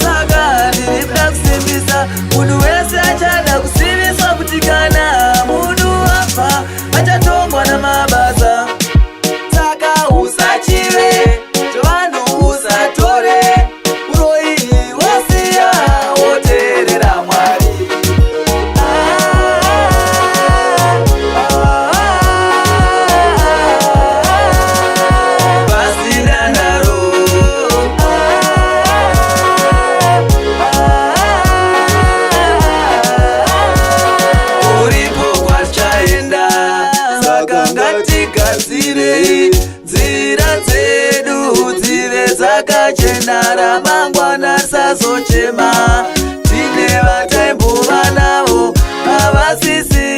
Saka ndinibda kusimbisa munhu wese achada kusimbiswa kuti kana munhu afa achatongwa namabasa. Saka usachive chevanhu usatore uroyi wasiya woteerera Mwari. Pasina ndaro uripo kwachaenda. Saka ngatigadzire nzira dzedu dzive dzakachena, ramangwana risazochema. Tine vataimbova navo havasisi